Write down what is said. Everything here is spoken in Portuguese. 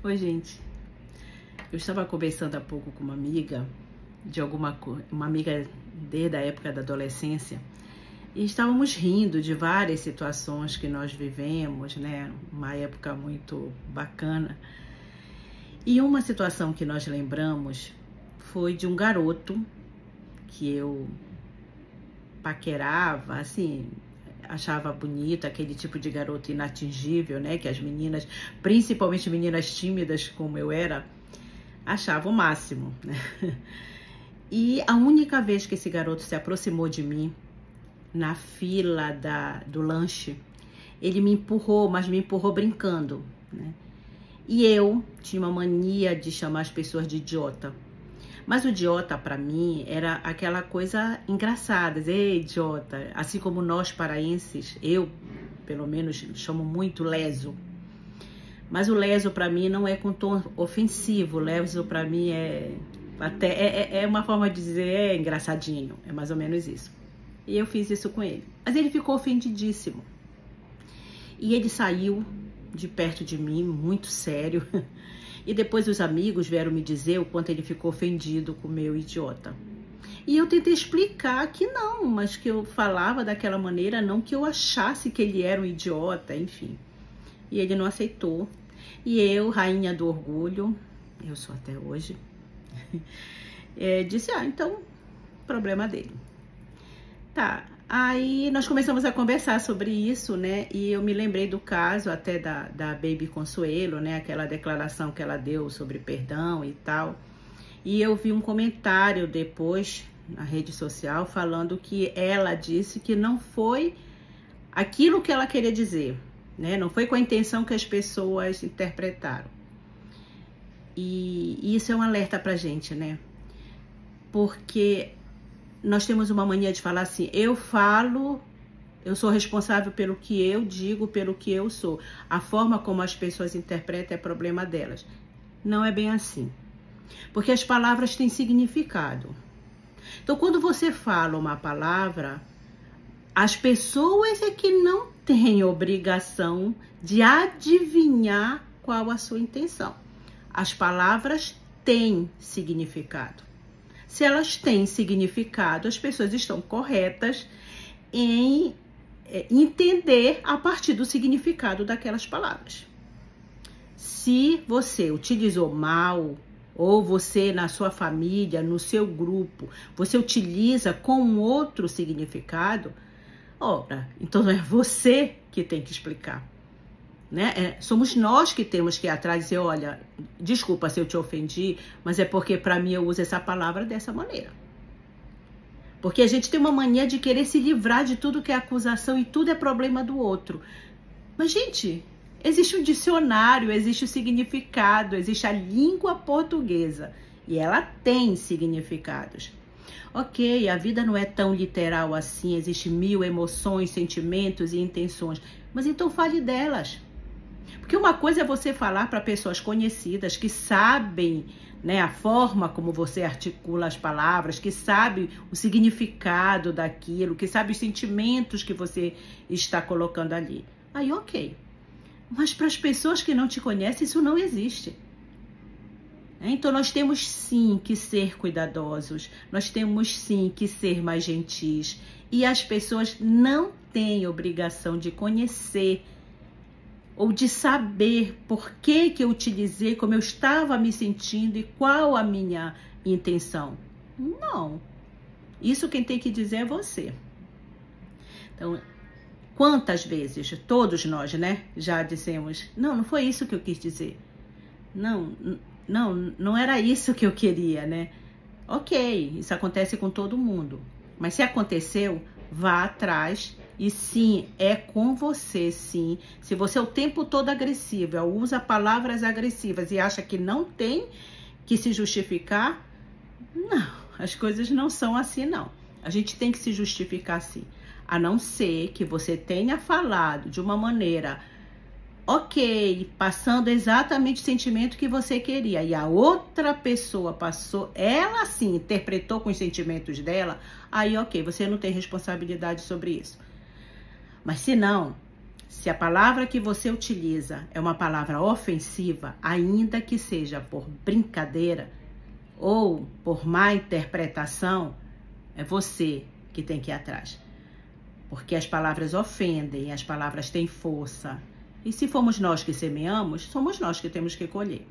Oi, gente. Eu estava conversando há pouco com uma amiga uma amiga desde a época da adolescência, e estávamos rindo de várias situações que nós vivemos, né? Uma época muito bacana. E uma situação que nós lembramos foi de um garoto que eu paquerava, assim, achava bonito, aquele tipo de garoto inatingível, né? Que as meninas, principalmente meninas tímidas como eu era, achavam o máximo, né? E a única vez que esse garoto se aproximou de mim, na fila do lanche, ele me empurrou, mas me empurrou brincando, né? E eu tinha uma mania de chamar as pessoas de idiota. Mas o idiota, para mim, era aquela coisa engraçada. Ei, idiota. Assim como nós paraenses, eu, pelo menos, chamo muito leso. Mas o leso, para mim, não é com tom ofensivo. O leso, para mim, é uma forma de dizer, é engraçadinho. É mais ou menos isso. E eu fiz isso com ele. Mas ele ficou ofendidíssimo. E ele saiu de perto de mim, muito sério. E depois os amigos vieram me dizer o quanto ele ficou ofendido com o meu idiota. E eu tentei explicar que não, mas que eu falava daquela maneira, não que eu achasse que ele era um idiota, enfim. E ele não aceitou. E eu, rainha do orgulho, eu sou até hoje, disse, então, problema dele. Tá, aí nós começamos a conversar sobre isso, né? E eu me lembrei do caso até da Baby Consuelo, né? Aquela declaração que ela deu sobre perdão e tal. E eu vi um comentário depois na rede social falando que ela disse que não foi aquilo que ela queria dizer, né? Não foi com a intenção que as pessoas interpretaram. E isso é um alerta pra gente, né? Porque nós temos uma mania de falar assim, eu sou responsável pelo que eu digo, pelo que eu sou. A forma como as pessoas interpretam é problema delas. Não é bem assim. Porque as palavras têm significado. Então, quando você fala uma palavra, as pessoas é que não têm obrigação de adivinhar qual a sua intenção. As palavras têm significado. Se elas têm significado, as pessoas estão corretas em entender a partir do significado daquelas palavras. Se você utilizou mal, ou você na sua família, no seu grupo, você utiliza com outro significado, ora, então é você que tem que explicar. Né? Somos nós que temos que ir atrás e dizer, olha, desculpa se eu te ofendi, mas é porque para mim eu uso essa palavra dessa maneira. Porque a gente tem uma mania de querer se livrar de tudo que é acusação e tudo é problema do outro. Mas, gente, existe um dicionário, existe o significado, existe a língua portuguesa e ela tem significados. Ok, a vida não é tão literal assim, existem 1000 emoções, sentimentos e intenções, mas então fale delas. Porque uma coisa é você falar para pessoas conhecidas que sabem, né, a forma como você articula as palavras, que sabe o significado daquilo, que sabe os sentimentos que você está colocando ali. Aí, ok. Mas para as pessoas que não te conhecem, isso não existe. Então, nós temos sim que ser cuidadosos, nós temos sim que ser mais gentis. E as pessoas não têm obrigação de conhecer ou de saber por que eu utilizei, como eu estava me sentindo e qual a minha intenção. Não. Isso quem tem que dizer é você. Então, quantas vezes, todos nós, né, já dissemos, não foi isso que eu quis dizer. Não era isso que eu queria, né? Ok, isso acontece com todo mundo. Mas se aconteceu, vá atrás. E sim, é com você, sim. Se você é o tempo todo agressivo, usa palavras agressivas e acha que não tem que se justificar, não, as coisas não são assim, não. A gente tem que se justificar, sim. A não ser que você tenha falado de uma maneira, ok, passando exatamente o sentimento que você queria, e a outra pessoa passou, ela sim interpretou com os sentimentos dela, aí ok, você não tem responsabilidade sobre isso. Mas se não, Se a palavra que você utiliza é uma palavra ofensiva, ainda que seja por brincadeira ou por má interpretação, é você que tem que ir atrás. Porque as palavras ofendem, as palavras têm força. E se formos nós que semeamos, somos nós que temos que colher.